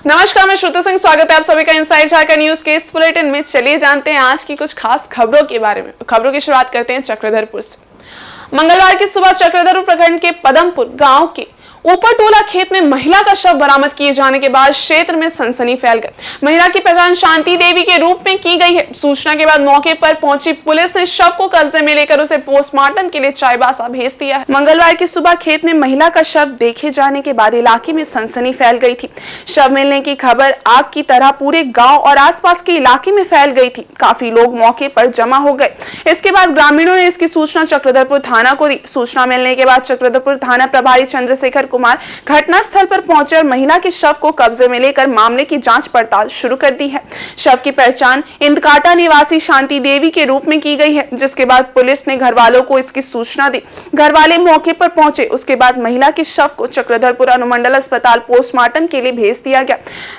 नमस्कार, मैं श्रुति सिंह। स्वागत है आप सभी का इनसाइड झारखंड न्यूज के इस बुलेटिन में। चलिए जानते हैं आज की कुछ खास खबरों के बारे में। खबरों की शुरुआत करते हैं चक्रधरपुर से। मंगलवार की सुबह चक्रधरपुर प्रखंड के पदमपुर गांव के ऊपर टोला खेत में महिला का शव बरामद किए जाने के बाद क्षेत्र में सनसनी फैल गई। महिला की पहचान शांति देवी के रूप में की गई है। सूचना के बाद मौके पर पहुंची पुलिस ने शव को कब्जे में लेकर उसे पोस्टमार्टम के लिए चाईबासा भेज दिया है। मंगलवार की सुबह खेत में महिला का शव देखे जाने के बाद इलाके में सनसनी फैल गई थी। शव मिलने की खबर आग की तरह पूरे गाँव और आसपास के इलाके में फैल गई थी। काफी लोग मौके पर जमा हो गए। इसके बाद ग्रामीणों ने इसकी सूचना चक्रधरपुर थाना को दी। सूचना मिलने के बाद चक्रधरपुर थाना प्रभारी चंद्रशेखर कुमार घटनास्थल पर पहुंचे और महिला के शव को कब्जे में लेकर मामले की जांच पड़ताल शुरू कर दी है। शव की पहचान इंदकाटा निवासी शांति देवी के रूप में की गई है, जिसके बाद पुलिस ने घर वालों को इसकी सूचना दी। घर वाले मौके पर पहुंचे। उसके बाद महिला के शव को चक्रधरपुर अनुमंडल अस्पताल पोस्टमार्टम के लिए भेज दिया गया।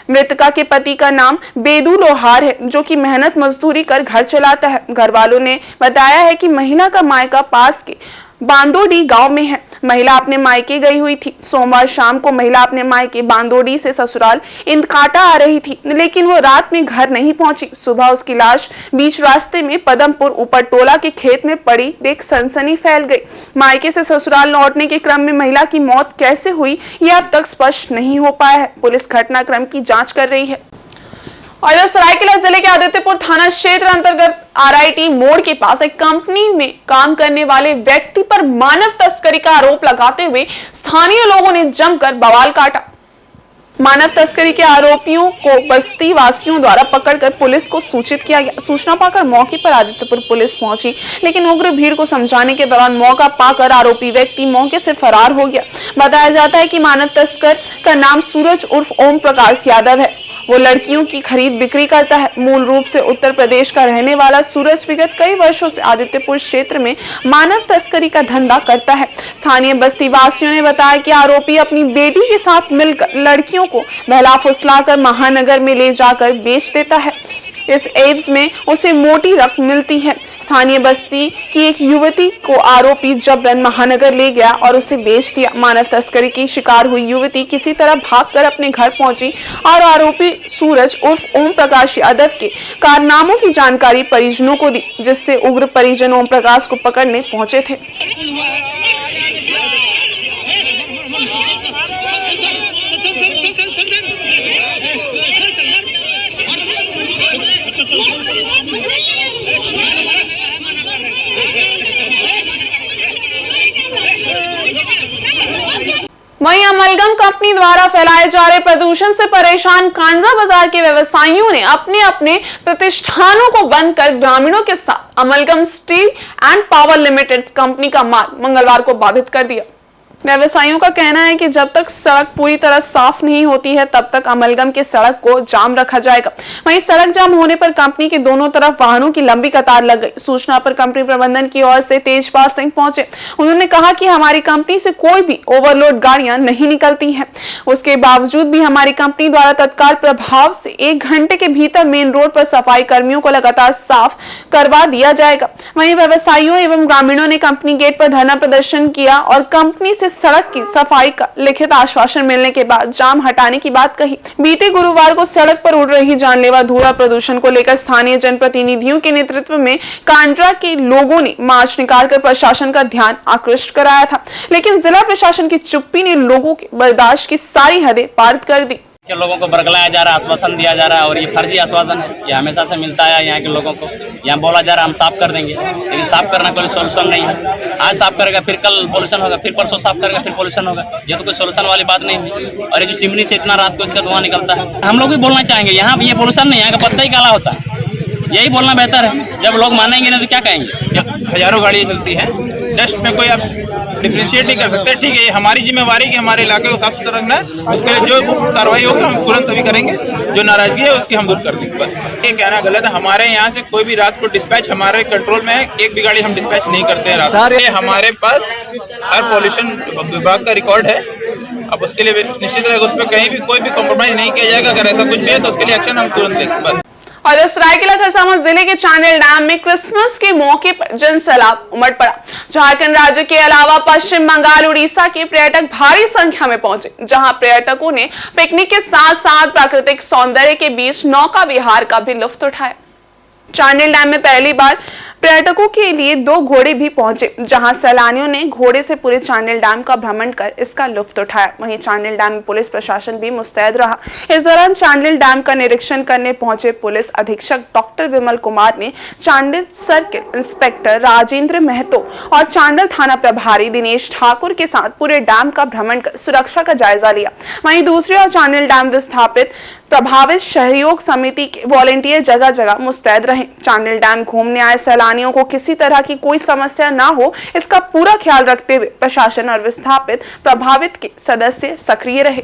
मृतका के पति का नाम बेदू लोहार है, जो कि मेहनत मजदूरी कर घर चलाता है। घर वालों ने बताया है कि महिला का मायका पास के बांदोडी गांव में है। महिला अपने मायके गई हुई थी। सोमवार शाम को महिला अपने मायके बांदोडी से ससुराल इंदकाटा आ रही थी, लेकिन वो रात में घर नहीं पहुंची। सुबह उसकी लाश बीच रास्ते में पदमपुर ऊपर टोला के खेत में पड़ी देख सनसनी फैल गई। मायके से ससुराल लौटने के क्रम में महिला की मौत कैसे हुई, यह अब तक स्पष्ट नहीं हो पाया है। पुलिस घटनाक्रम की जांच कर रही है। और इधर सरायकेला जिले के आदित्यपुर थाना क्षेत्र अंतर्गत आरआईटी मोड़ के पास एक कंपनी में काम करने वाले व्यक्ति पर मानव तस्करी का आरोप लगाते हुए स्थानीय लोगों ने जमकर बवाल काटा। मानव तस्करी के आरोपियों को बस्ती वासियों द्वारा पकड़कर पुलिस को सूचित किया गया। सूचना पाकर मौके पर आदित्यपुर पुलिस पहुंची, लेकिन उग्र भीड़ को समझाने के दौरान मौका पाकर आरोपी व्यक्ति मौके से फरार हो गया। बताया जाता है कि मानव तस्कर का नाम सूरज उर्फ ओम प्रकाश यादव है। वो लड़कियों की खरीद बिक्री करता है। मूल रूप से उत्तर प्रदेश का रहने वाला सूरज विगत कई वर्षों से आदित्यपुर क्षेत्र में मानव तस्करी का धंधा करता है। स्थानीय बस्ती वासियों ने बताया कि आरोपी अपनी बेटी के साथ मिलकर लड़कियों को बहला फुसलाकर महानगर में ले जाकर बेच देता है। इस एब्स में उसे मोटी रकम मिलती है। स्थानीय बस्ती की एक युवती को आरोपी जबरन महानगर ले गया और उसे बेच दिया। मानव तस्करी की शिकार हुई युवती किसी तरह भागकर अपने घर पहुंची और आरोपी सूरज उर्फ ओम प्रकाश यादव के कारनामों की जानकारी परिजनों को दी, जिससे उग्र परिजन ओम प्रकाश को पकड़ने पहुंचे थे। वहीं अमलगम कंपनी द्वारा फैलाए जा रहे प्रदूषण से परेशान कांड्रा बाजार के व्यवसायियों ने अपने अपने प्रतिष्ठानों को बंद कर ग्रामीणों के साथ amalgam steel and power limited company का मार्ग मंगलवार को बाधित कर दिया। व्यवसायियों का कहना है कि जब तक सड़क पूरी तरह साफ नहीं होती है, तब तक अमलगम के सड़क को जाम रखा जाएगा। वहीं सड़क जाम होने पर कंपनी के दोनों तरफ वाहनों की लंबी कतार लग गई। सूचना पर कंपनी प्रबंधन की ओर से तेजपाल सिंह पहुंचे। उन्होंने कहा कि हमारी कंपनी से कोई भी ओवरलोड गाड़ियां नहीं निकलती हैं। उसके बावजूद भी हमारी कंपनी द्वारा तत्काल प्रभाव से 1 घंटे के भीतर मेन रोड पर सफाई कर्मियों को लगातार साफ करवा दिया जाएगा। वहीं व्यवसायियों एवं ग्रामीणों ने कंपनी गेट पर धरना प्रदर्शन किया और कंपनी से सड़क की सफाई का लिखित आश्वासन मिलने के बाद जाम हटाने की बात कही। बीते गुरुवार को सड़क पर उड़ रही जानलेवा धुआं प्रदूषण को लेकर स्थानीय जनप्रतिनिधियों के नेतृत्व में कांड्रा के लोगों ने मार्च निकालकर प्रशासन का ध्यान आकृष्ट कराया था, लेकिन जिला प्रशासन की चुप्पी ने लोगों के बर्दाश्त की सारी हदें पार कर दी। लोगों को बरगलाया जा रहा है, आश्वासन दिया जा रहा है और ये फर्जी आश्वासन है। ये हमेशा से मिलता है यहाँ के लोगों को। यहाँ बोला जा रहा है हम साफ कर देंगे, लेकिन साफ करना कोई सोल्यूशन नहीं है। आज साफ करेगा फिर कल पोल्यूशन होगा, फिर परसों साफ करेगा फिर पोल्यूशन होगा। ये तो कोई सोल्यूशन वाली बात नहीं है। और ये जो चिमनी से इतना रात को इसका धुआं निकलता है, हम लोग भी बोलना चाहेंगे यहाँ ये पोल्यूशन नहीं, यहाँ का पत्ता ही काला होता है। यही बोलना बेहतर है। जब लोग मानेंगे नहीं तो क्या कहेंगे। हजारों गाड़ियाँ चलती हैं, डस्ट में कोई आप डिफ्रेंशिएट नहीं कर सकते। ठीक है, ये हमारी जिम्मेवारी कि हमारे इलाके को साफ सुथरा रखना है। उसके लिए जो कार्रवाई होगी हम तुरंत अभी करेंगे। जो नाराजगी है उसकी हम दूर कर देंगे। बस ये कहना गलत है। हमारे यहाँ से कोई भी रात को डिस्पैच हमारे कंट्रोल में है। एक भी गाड़ी हम डिस्पैच नहीं करते हैं रात को। हमारे पास हर पॉल्यूशन विभाग का रिकॉर्ड है। अब उसके लिए निश्चित रहेगा, उस पर कहीं भी कोई भी कॉम्प्रोमाइज नहीं किया जाएगा। अगर ऐसा कुछ भी है तो उसके लिए एक्शन हम तुरंत लेंगे। बस। और सरायकेला खरसावां जिले के चांडिल डैम में क्रिसमस के मौके पर जनसैलाब उमड़ पड़ा। झारखंड राज्य के अलावा पश्चिम बंगाल, उड़ीसा के पर्यटक भारी संख्या में पहुंचे, जहां पर्यटकों ने पिकनिक के साथ साथ प्राकृतिक सौंदर्य के बीच नौका विहार का भी लुत्फ उठाया। चांडिल डैम में पहली बार पर्यटकों के लिए 2 घोड़े भी पहुंचे, जहां सैलानियों ने घोड़े से पूरे चांडिल डैम का भ्रमण कर इसका लुत्फ उठाया। वहीं चांडिल डैम में पुलिस प्रशासन भी मुस्तैद रहा। इस दौरान चांडिल डैम का निरीक्षण करने पहुंचे पुलिस अधीक्षक डॉक्टर विमल कुमार ने चांडिल सर्किल इंस्पेक्टर राजेंद्र महतो और चांडिल थाना प्रभारी दिनेश ठाकुर के साथ पूरे डैम का भ्रमण कर सुरक्षा का जायजा लिया। वहीं दूसरी ओर चांडिल डैम विस्थापित प्रभावित सहयोग समिति के वॉलंटियर जगह जगह मुस्तैद रहे। चांडिल डैम घूमने आए सैलानियों को किसी तरह की कोई समस्या ना हो, इसका पूरा ख्याल रखते हुए प्रशासन और विस्थापित प्रभावित के सदस्य सक्रिय रहे।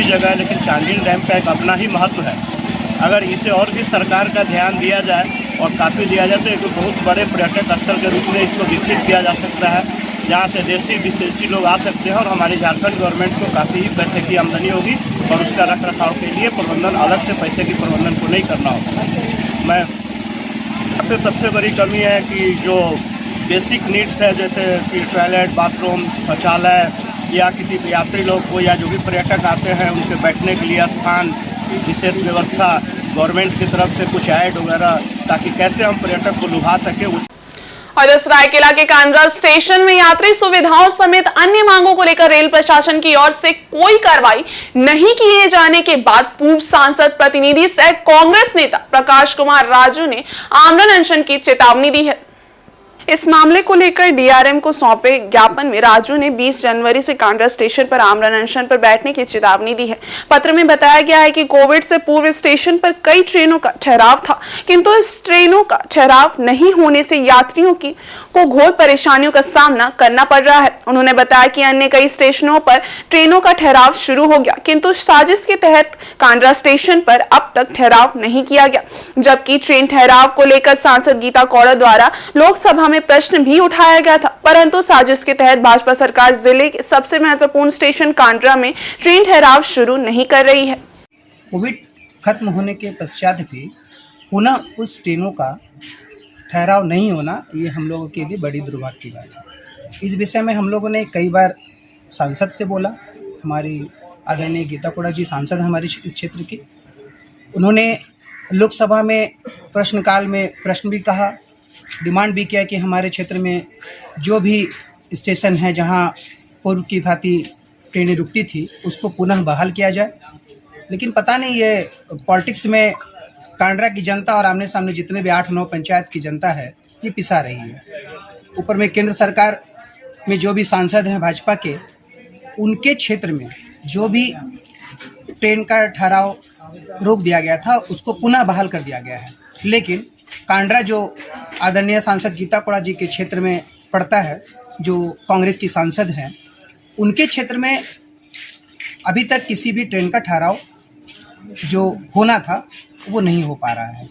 जगह है, लेकिन चांडिल डैम का एक अपना ही महत्व है। अगर इसे और भी सरकार का ध्यान दिया जाए और काफ़ी दिया जाए तो एक बहुत बड़े पर्यटक स्थल के रूप में इसको विकसित किया जा सकता है, जहाँ से देशी विदेशी लोग आ सकते हैं और हमारी झारखंड गवर्नमेंट को काफ़ी पैसे की आमदनी होगी और उसका रख रखाव के लिए प्रबंधन अलग से पैसे की प्रबंधन को नहीं करना होगा। मैं सबसे बड़ी कमी है कि जो बेसिक नीड्स है, जैसे कि टॉयलेट, बाथरूम, शौचालय या किसी यात्री लोग को या जो भी पर्यटक आते हैं उनके बैठने के लिए स्थान, विशेष व्यवस्था गवर्नमेंट की तरफ से कुछ ऐड वगैरह, ताकि कैसे हम पर्यटक को लुभा सके। और सरायकेला के कांड्रा स्टेशन में यात्री सुविधाओं समेत अन्य मांगों को लेकर रेल प्रशासन की ओर से कोई कार्रवाई नहीं किए जाने के बाद पूर्व सांसद प्रतिनिधि सह कांग्रेस नेता प्रकाश कुमार राजू ने आमरण अनशन की चेतावनी दी है। इस मामले को लेकर डीआरएम को सौंपे ज्ञापन में राजू ने 20 जनवरी से कांड्रा स्टेशन पर आमरण अनशन पर बैठने की चेतावनी दी है। पत्र में बताया गया है कि कोविड से पूर्व स्टेशन पर कई ट्रेनों का ठहराव था, किंतु इस ट्रेनों का ठहराव नहीं होने से यात्रियों को घोर परेशानियों का सामना करना पड़ रहा है। उन्होंने बताया कि अन्य कई स्टेशनों पर ट्रेनों का ठहराव शुरू हो गया, किंतु साजिश के तहत कांड्रा स्टेशन पर अब तक ठहराव नहीं किया गया, जबकि ट्रेन ठहराव को लेकर सांसद गीता कौड़ा द्वारा लोकसभा में प्रश्न भी उठाया गया था, परंतु साजिश के तहत भाजपा सरकार जिले के सबसे महत्वपूर्ण स्टेशन कांड्रा में ट्रेन ठहराव शुरू नहीं कर रही है। कोविड खत्म होने के पश्चात भी पुनः उस ट्रेनों का ठहराव नहीं होना, ये हम लोगों के लिए बड़ी दुर्भाग्य की बात है। इस विषय में हम लोगों ने कई बार सांसद से बोला। हमारी आदरणीय गीता कौड़ा जी सांसद हैं हमारे इस क्षेत्र की। उन्होंने लोकसभा में प्रश्नकाल में प्रश्न भी कहा, डिमांड भी किया कि हमारे क्षेत्र में जो भी स्टेशन है जहां पूर्व की भांति ट्रेनें रुकती थी उसको पुनः बहाल किया जाए। लेकिन पता नहीं ये पॉलिटिक्स में कांड्रा की जनता और आमने सामने जितने भी 8-9 पंचायत की जनता है ये पिसा रही है। ऊपर में केंद्र सरकार में जो भी सांसद हैं भाजपा के, उनके क्षेत्र में जो भी ट्रेन का ठहराव रोक दिया गया था उसको पुनः बहाल कर दिया गया है। लेकिन कांड्रा जो आदरणीय सांसद गीता कौड़ा जी के क्षेत्र में पड़ता है, जो कांग्रेस की सांसद हैं, उनके क्षेत्र में अभी तक किसी भी ट्रेन का ठहराव जो होना था वो नहीं हो पा रहा है।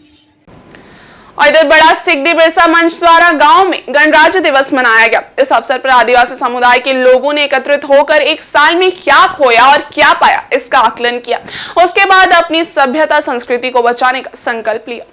और इधर बड़ा सिकदी बिरसा मंच द्वारा गांव में गणराज्य दिवस मनाया गया। इस अवसर पर आदिवासी समुदाय के लोगों ने एकत्रित होकर एक साल में क्या खोया और क्या पाया इसका आकलन किया। उसके बाद अपनी सभ्यता संस्कृति को बचाने का संकल्प लिया।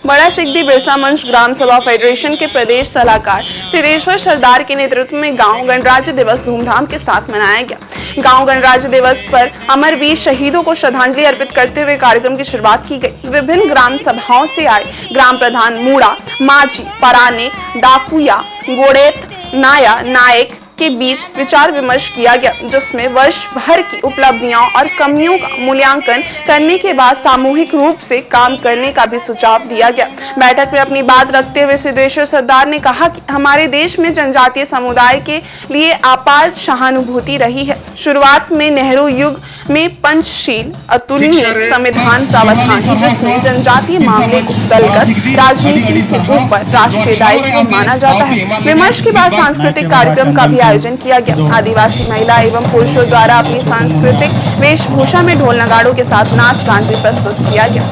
बड़ा सिकदी बिरसा मंच ग्राम सभा फेडरेशन के प्रदेश सलाहकार सिद्धेश्वर सरदार के नेतृत्व में गांव गणराज्य दिवस धूमधाम के साथ मनाया गया। गांव गणराज्य दिवस पर अमरवीर शहीदों को श्रद्धांजलि अर्पित करते हुए कार्यक्रम की शुरुआत की गई। विभिन्न ग्राम सभाओं से आए ग्राम प्रधान मूड़ा, माझी, पराने, डाकुया, गोड़ेत, नाया, नायक के बीच विचार विमर्श किया गया, जिसमें वर्ष भर की उपलब्धियों और कमियों का मूल्यांकन करने के बाद सामूहिक रूप से काम करने का भी सुझाव दिया गया। बैठक में अपनी बात रखते हुए सिद्धेश्वर सरदार ने कहा कि हमारे देश में जनजातीय समुदाय के लिए अपार सहानुभूति रही है। शुरुआत में नेहरू युग में पंचशील अतुलनीय संविधान प्रावधान जिसमें जनजातीय मामले को दलगत राजनीति से ऊपर राष्ट्रीय दायित्व माना जाता है। विमर्श के बाद सांस्कृतिक कार्यक्रम का भी आयोजन किया गया। आदिवासी महिला एवं पुरुषों द्वारा अपनी सांस्कृतिक वेशभूषा में ढोल नगाड़ों के साथ नाच गान भी प्रस्तुत किया गया।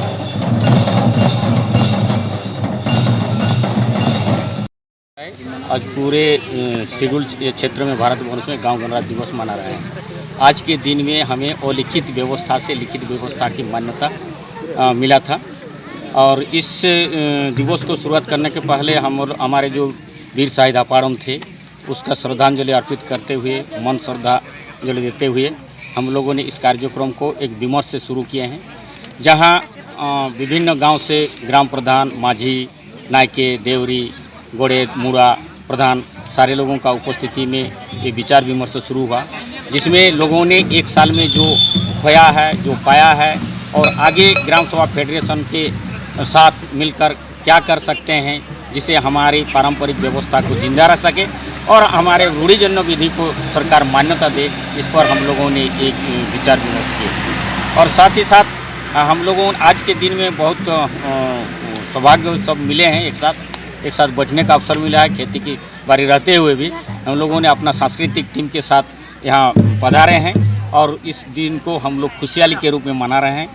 आज पूरे शेड्यूल क्षेत्र में भारतवर्ष में गांव गणराज्य दिवस मना रहे हैं। आज के दिन में हमें अलिखित व्यवस्था से लिखित व्यवस्था की मान्यता मिला था और इस दिवस को शुरुआत करने के पहले हमारे जो वीर शहीद अपाड़म थे उसका श्रद्धांजलि अर्पित करते हुए मन श्रद्धांजलि देते हुए हम लोगों ने इस कार्यक्रम को एक विमर्श से शुरू किए हैं, जहां विभिन्न गांव से ग्राम प्रधान, माझी, नायके, देवरी, गोड़ेद, मुड़ा प्रधान सारे लोगों का उपस्थिति में ये विचार विमर्श शुरू हुआ, जिसमें लोगों ने एक साल में जो खोया है, जो पाया है और आगे ग्राम सभा फेडरेशन के साथ मिलकर क्या कर सकते हैं जिसे हमारी पारंपरिक व्यवस्था को जिंदा रख सके और हमारे रूढ़िजन्य विधि को सरकार मान्यता दे, इस पर हम लोगों ने एक विचार विमर्श किया। और साथ ही साथ हम लोगों आज के दिन में बहुत सौभाग्य सब मिले हैं, एक साथ बैठने का अवसर मिला है। खेती की बारी रहते हुए भी हम लोगों ने अपना सांस्कृतिक टीम के साथ यहाँ पधारे हैं और इस दिन को हम लोग खुशहाली के रूप में मना रहे हैं।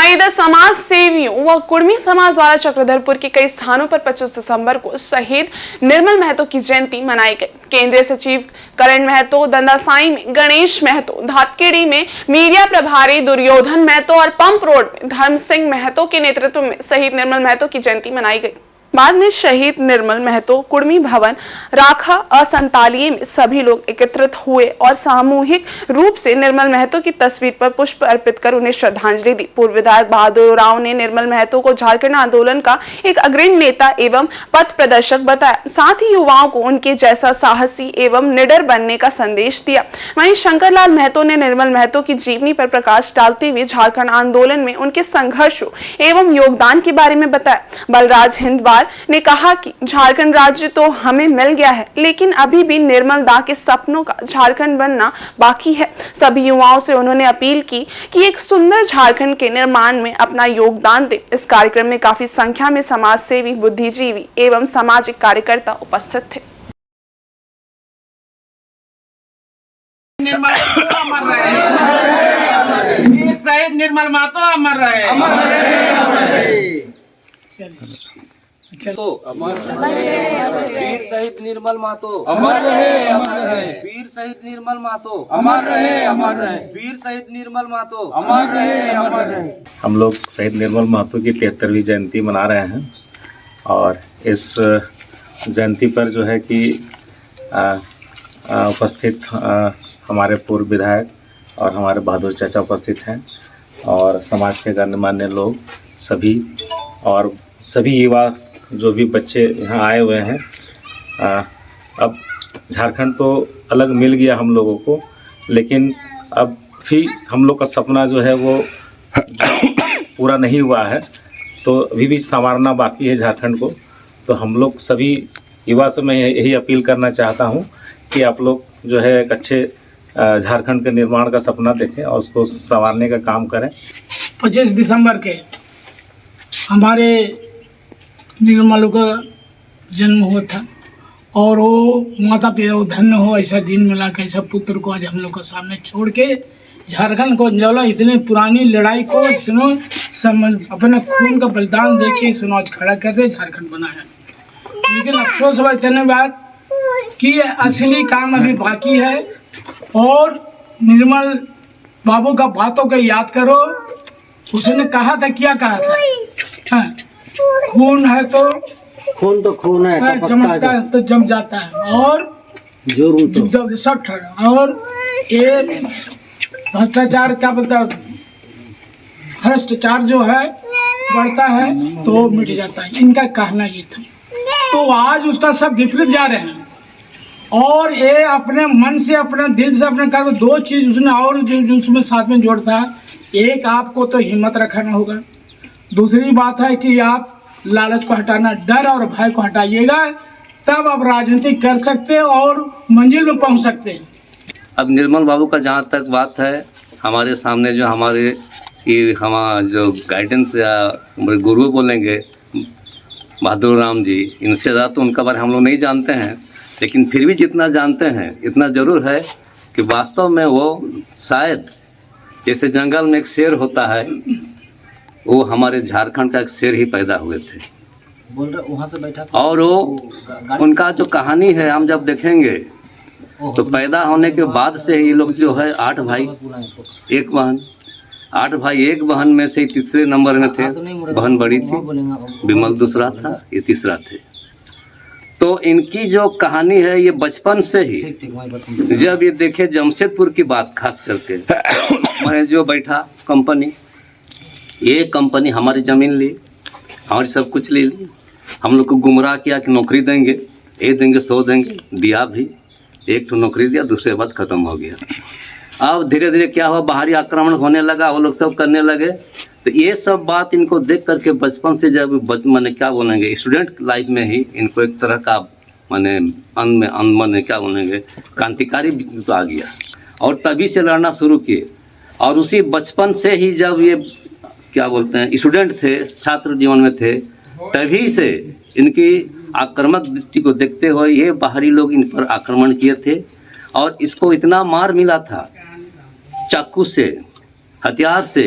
इधर समाज सेवियों व कुर्मी समाज द्वारा चक्रधरपुर के कई स्थानों पर 25 दिसंबर को शहीद निर्मल महतो की जयंती मनाई गई। केंद्रीय सचिव करण महतो, दंदासाई में गणेश महतो, धातकेड़ी में मीडिया प्रभारी दुर्योधन महतो और पंप रोड में धर्म सिंह महतो के नेतृत्व में शहीद निर्मल महतो की जयंती मनाई गई। बाद में शहीद निर्मल महतो कुर्मी भवन राखा असंतालिये में सभी लोग एकत्रित हुए और सामूहिक रूप से निर्मल महतो की तस्वीर पर पुष्प अर्पित कर उन्हें श्रद्धांजलि दी। पूर्व विधायक बहादुर राव ने निर्मल महतो को झारखंड आंदोलन का एक अग्रणी नेता एवं पथ प्रदर्शक बताया, साथ ही युवाओं को उनके जैसा साहसी एवं निडर बनने का संदेश दिया। वहीं शंकरलाल महतो ने निर्मल महतो की जीवनी पर प्रकाश डालते हुए झारखंड आंदोलन में उनके संघर्षों एवं योगदान के बारे में बताया। बलराज हिंदवार ने कहा कि झारखंड राज्य तो हमें मिल गया है, लेकिन अभी भी निर्मल दा के सपनों का झारखंड बनना बाकी है। सभी युवाओं से उन्होंने अपील की कि एक सुंदर झारखंड के निर्माण में अपना योगदान दें। इस कार्यक्रम में काफी संख्या में समाज सेवी, बुद्धिजीवी एवं सामाजिक कार्यकर्ता उपस्थित थे। निर्मल महतो अमर रहे। तो अमर वीर शहीद निर्मल महतो अमर रहे। वीर शहीद निर्मल महतो अमर रहे। वीर शहीद निर्मल महतो अमर रहे। हम लोग शहीद निर्मल महतो की 73वीं जयंती मना रहे हैं और इस जयंती पर जो है कि उपस्थित हमारे पूर्व विधायक और हमारे बहादुर चाचा उपस्थित हैं और समाज के गणमान्य लोग सभी और सभी युवा जो भी बच्चे यहाँ आए हुए हैं। अब झारखंड तो अलग मिल गया हम लोगों को, लेकिन अब भी हम लोग का सपना जो है वो पूरा नहीं हुआ है, तो अभी भी संवारना बाकी है झारखंड को। तो हम लोग सभी युवा से मैं यही अपील करना चाहता हूँ कि आप लोग जो है एक अच्छे झारखंड के निर्माण का सपना देखें और उसको संवारने का काम करें। 25 दिसंबर के हमारे निर्मल का जन्म हुआ था और वो माता पिता धन्य हो, ऐसा दिन मिला कि ऐसा पुत्र को आज हम लोग के सामने छोड़ के झारखंड को जला इतनी पुरानी लड़ाई को सुनो अपना खून का बलिदान दे के सुनो आज खड़ा कर दे झारखंड बनाया। लेकिन अफसोस हुआ इतने बात कि असली काम अभी बाकी है और निर्मल बाबू का बातों को याद करो। उसने कहा था, क्या कहा था? खून है तो खून है जमता है तो जम जाता है और सब और ये भ्रष्टाचार क्या बोलता है, भ्रष्टाचार जो है बढ़ता है तो मिट जाता है, इनका कहना ये था। तो आज उसका सब विपरीत जा रहे हैं और ये अपने मन से अपने दिल से अपने कर दो चीज़ उसने और जो उसमें साथ में जोड़ता है। एक, आपको तो हिम्मत रखना होगा। दूसरी बात है कि आप लालच को हटाना, डर और भय को हटाइएगा, तब आप राजनीति कर सकते हैं और मंजिल में पहुंच सकते हैं। अब निर्मल बाबू का जहाँ तक बात है, हमारे सामने जो हमारे जो गाइडेंस या हमारे गुरु बोलेंगे बहादुर राम जी, इनसे ज़्यादा तो उनका बारे हम लोग नहीं जानते हैं, लेकिन फिर भी जितना जानते हैं इतना ज़रूर है कि वास्तव में वो शायद जैसे जंगल में एक शेर होता है, वो हमारे झारखंड का एक शेर ही पैदा हुए थे। बोल रहे वहाँ से बैठा और वो उनका जो कहानी है हम जब देखेंगे तो पैदा होने के बाद से ये लोग जो है 8 भाई 1 बहन, 8 भाई 1 बहन में से तीसरे नंबर में थे। बहन बड़ी थी, विमल दूसरा था, ये तीसरा थे। तो इनकी जो कहानी है ये बचपन से ही, जब ये देखे जमशेदपुर की बात खास करके, मैं जो बैठा कंपनी, ये कंपनी हमारी ज़मीन ली, हमारी सब कुछ ले ली, हम लोग को गुमराह किया कि नौकरी देंगे, ये देंगे 100 देंगे, दिया भी, 1 तो नौकरी दिया, दूसरे बाद ख़त्म हो गया। अब धीरे धीरे क्या हुआ, बाहरी आक्रमण होने लगा, वो लोग सब करने लगे। तो ये सब बात इनको देख करके बचपन से जब मैंने क्या बोलेंगे स्टूडेंट लाइफ में ही इनको एक तरह का मैंने क्या बोलेंगे क्रांतिकारी तो आ गया, और तभी से लड़ना शुरू किए। और उसी बचपन से ही जब ये क्या बोलते हैं स्टूडेंट थे, छात्र जीवन में थे, तभी से इनकी आक्रामक दृष्टि को देखते हुए ये बाहरी लोग इन पर आक्रमण किए थे। और इसको इतना मार मिला था चाकू से, हथियार से,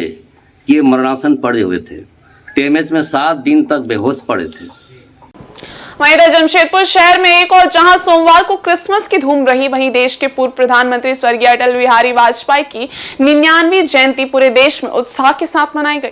कि ये मरणासन पड़े हुए थे। टेमेज में 7 दिन तक बेहोश पड़े थे। वहीं इधर जमशेदपुर शहर में एक और जहां सोमवार को क्रिसमस की धूम रही, वहीं देश के पूर्व प्रधानमंत्री स्वर्गीय अटल बिहारी वाजपेयी की 99वीं जयंती पूरे देश में उत्साह के साथ मनाई गई।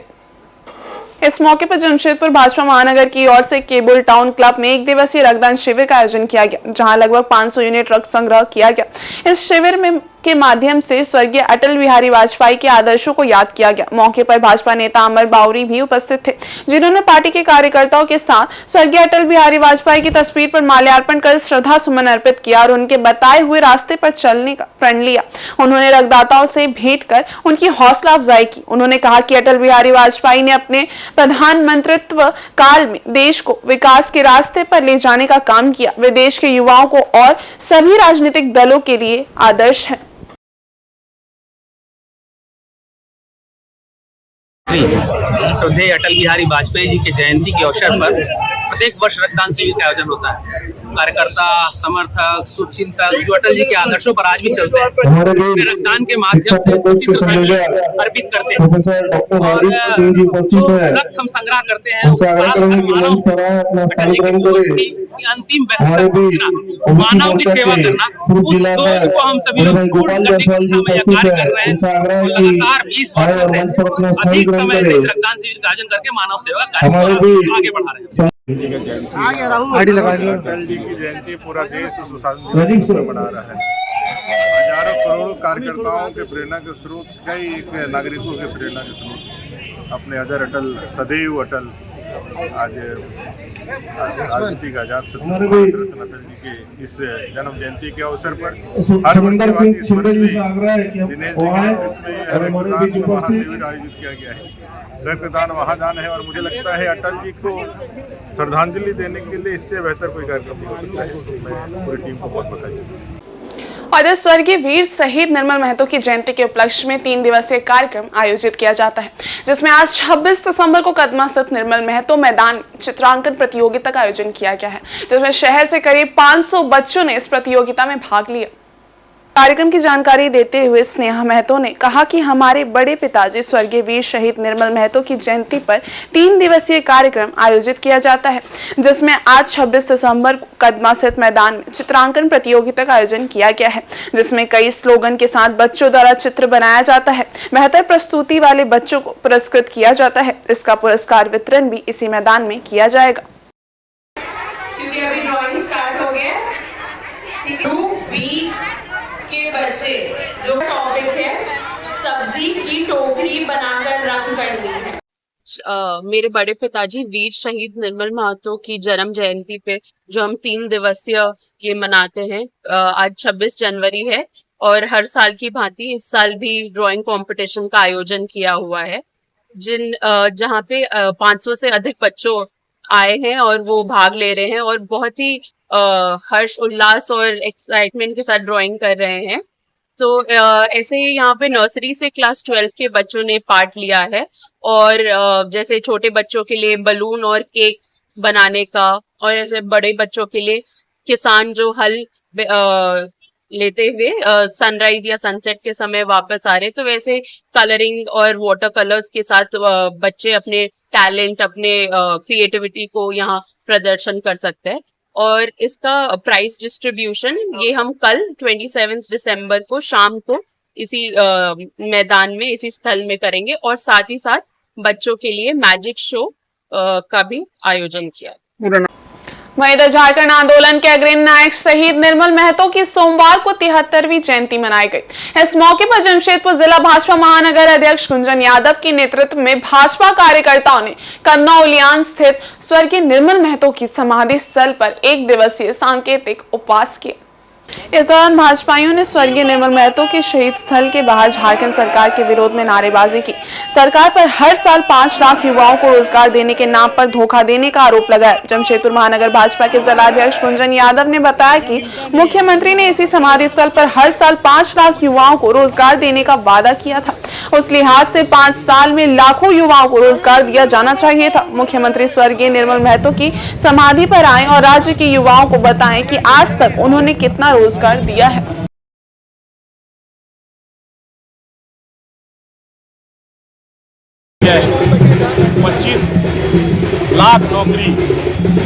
इस मौके पर जमशेदपुर भाजपा महानगर की ओर से केबल टाउन क्लब में 1 दिवसीय रक्तदान शिविर का आयोजन किया गया, जहां लगभग 500 यूनिट रक्त संग्रह किया गया। इस शिविर में के माध्यम से स्वर्गीय अटल बिहारी वाजपेयी के आदर्शों को याद किया गया। मौके पर भाजपा नेता अमर बावरी भी उपस्थित थे, जिन्होंने पार्टी के कार्यकर्ताओं के साथ स्वर्गीय अटल बिहारी वाजपेयी की तस्वीर पर माल्यार्पण कर श्रद्धा सुमन अर्पित किया और उनके बताए हुए रास्ते पर चलने का प्रण लिया। उन्होंने रक्तदाताओं से भेंट कर उनकी हौसला अफजाई की। उन्होंने कहा कि अटल बिहारी वाजपेयी ने अपने प्रधानमंत्रित्व काल में देश को विकास के रास्ते पर ले जाने का काम किया। वे देश के युवाओं को और सभी राजनीतिक दलों के लिए आदर्श हैं। श्रद्धेय अटल बिहारी वाजपेयी जी के जयंती के अवसर पर प्रत्येक वर्ष रक्तदान शिविर का आयोजन होता है। कार्यकर्ता, समर्थक, शुभचिंतक जो अटल जी के आदर्शों पर आज भी चलते हैं, रक्तदान के माध्यम से सच्ची श्रद्धांजलि अर्पित करते हैं। और जो रक्त हम संग्रह करते हैं, अटल जी की सोच थी कि अंतिम व्यक्ति तक पहुंचना, मानव की सेवा करना, उस सोच को हम सभी लोग पूर्ण करने की दिशा में यह कार्य कर रहे हैं। लगातार 20 वर्षों से अधिक समय से रक्तदान शिविर का आयोजन करके मानव सेवा कार्य आगे बढ़ा रहे हैं। अटल जी की जयंती पूरा देश सुशासन मना रहा है। हजारों करोड़ों कार्यकर्ताओं के प्रेरणा के स्रोत, कई नागरिकों के प्रेरणा के स्रोत अपने अजर अटल, सदैव अटल, आज राजनीति का आजाद शत्रु रत्न अटल जी के इस जन्म जयंती के अवसर पर हर वर्ष दिनेश जी के नेतृत्व में महाशिविर आयोजित किया गया है। रक्तदान महादान है और मुझे लगता है अटल जी को श्रद्धांजलि देने के लिए इससे बेहतर कोई कार्यक्रम नहीं हो सकता है। तो मैं पूरी टीम को बहुत बधाई देता हूं। और स्वर्गीय वीर शहीद निर्मल महतो की जयंती के उपलक्ष्य में 3 दिवसीय कार्यक्रम आयोजित किया जाता है, जिसमें आज 26 दिसंबर को कदमा स्थित निर्मल महतो मैदान में चित्रांकन प्रतियोगिता का आयोजन किया गया है, जिसमें शहर से करीब 500 बच्चों ने इस प्रतियोगिता में भाग लिया। कार्यक्रम की जानकारी देते हुए स्नेहा महतो ने कहा कि हमारे बड़े पिताजी स्वर्गीय वीर शहीद निर्मल महतो की जयंती पर 3 दिवसीय कार्यक्रम आयोजित किया जाता है, जिसमें आज 26 दिसंबर को कदमा स्थित मैदान में चित्रांकन प्रतियोगिता का आयोजन किया गया है, जिसमें कई स्लोगन के साथ बच्चों द्वारा चित्र बनाया जाता है। बेहतर प्रस्तुति वाले बच्चों को पुरस्कृत किया जाता है। इसका पुरस्कार वितरण भी इसी मैदान में किया जाएगा। क्योंकि अभी ड्राइंग स्टार्ट हो गया है, ठीक है। ग्रुप बी के बच्चे, जो टॉपिक है सब्जी की टोकरी बनाकर रंग करनी है। मेरे बड़े पिताजी वीर शहीद निर्मल महतो की जन्म जयंती पे जो हम 3 दिवसीय ये मनाते हैं, आज 26 जनवरी है और हर साल की भांति इस साल भी ड्राइंग कंपटीशन का आयोजन किया हुआ है, जहाँ पे 500 से अधिक बच्चों आए हैं और वो भाग ले रहे हैं और बहुत ही हर्ष उल्लास और एक्साइटमेंट के साथ ड्राइंग कर रहे हैं। तो ऐसे यहाँ पे नर्सरी से क्लास 12 के बच्चों ने पार्ट लिया है और जैसे छोटे बच्चों के लिए बलून और केक बनाने का, और ऐसे बड़े बच्चों के लिए किसान जो हल लेते हुए सनराइज या सनसेट के समय वापस आ रहे, तो वैसे कलरिंग और वाटर कलर्स के साथ बच्चे अपने टैलेंट, अपने क्रिएटिविटी को यहाँ प्रदर्शन कर सकते हैं। और इसका प्राइस डिस्ट्रीब्यूशन ये हम कल 27 दिसंबर को शाम को इसी मैदान में, इसी स्थल में करेंगे, और साथ ही साथ बच्चों के लिए मैजिक शो का भी आयोजन किया। वहीं इधर झारखंड आंदोलन के अग्रणी नायक शहीद निर्मल महतो की सोमवार को 73वीं जयंती मनाई गई। इस मौके पर जमशेदपुर जिला भाजपा महानगर अध्यक्ष गुंजन यादव के नेतृत्व में भाजपा कार्यकर्ताओं ने कन्नौज उलियान स्थित स्वर्गीय निर्मल महतो की समाधि स्थल पर 1 दिवसीय सांकेतिक उपवास किया। इस दौरान भाजपाइयों ने स्वर्गीय निर्मल महतो के शहीद स्थल के बाहर झारखंड सरकार के विरोध में नारेबाजी की। सरकार पर हर साल 5 लाख युवाओं को रोजगार देने के नाम पर धोखा देने का आरोप लगाया। जमशेदपुर महानगर भाजपा के जिलाध्यक्ष गुंजन यादव ने बताया कि मुख्यमंत्री ने इसी समाधि स्थल पर हर साल 5 लाख युवाओं को रोजगार देने का वादा किया था। उस लिहाज से 5 साल में लाखों युवाओं को रोजगार दिया जाना चाहिए था। मुख्यमंत्री स्वर्गीय निर्मल महतो की समाधि पर आए और राज्य के युवाओं को बताएं कि आज तक उन्होंने कितना रोजगार दिया है। 25 लाख नौकरी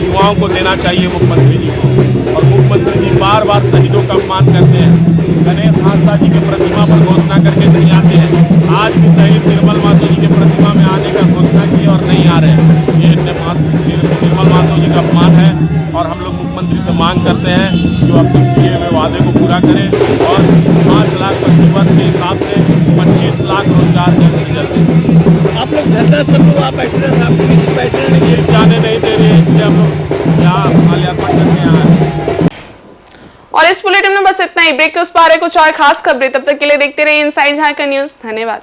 युवाओं को देना चाहिए मुख्यमंत्री जी को, और मुख्यमंत्री जी बार बार शहीदों का अपमान करते हैं। गणेश हांसदा जी के प्रतिमा पर घोषणा करके नहीं आते हैं। आज भी शहीद निर्मल महतो जी के प्रतिमा में आने का घोषणा की और नहीं आ रहे हैं। ये निर्मल महतो जी का अपमान है और हम लोग मुख्यमंत्री से मांग करते हैं जो अपने किए हुए वादे को पूरा करें और 5 लाख प्रतिवर्ष के हिसाब से 25 लाख रोजगार जल्द से जल्द। आप लोग धरना सब लोग आप बैठे रहे, आप किसी बैठे नहीं जाने नहीं दे रहे, इसलिए हम लोग यहाँ माल्यार्पण करके आए। और इस बुलेटिन में बस इतना ही। ब्रेक के उस पार है कुछ और खास खबरें, तब तक के लिए देखते रहिए इनसाइड झारखंड न्यूज। धन्यवाद।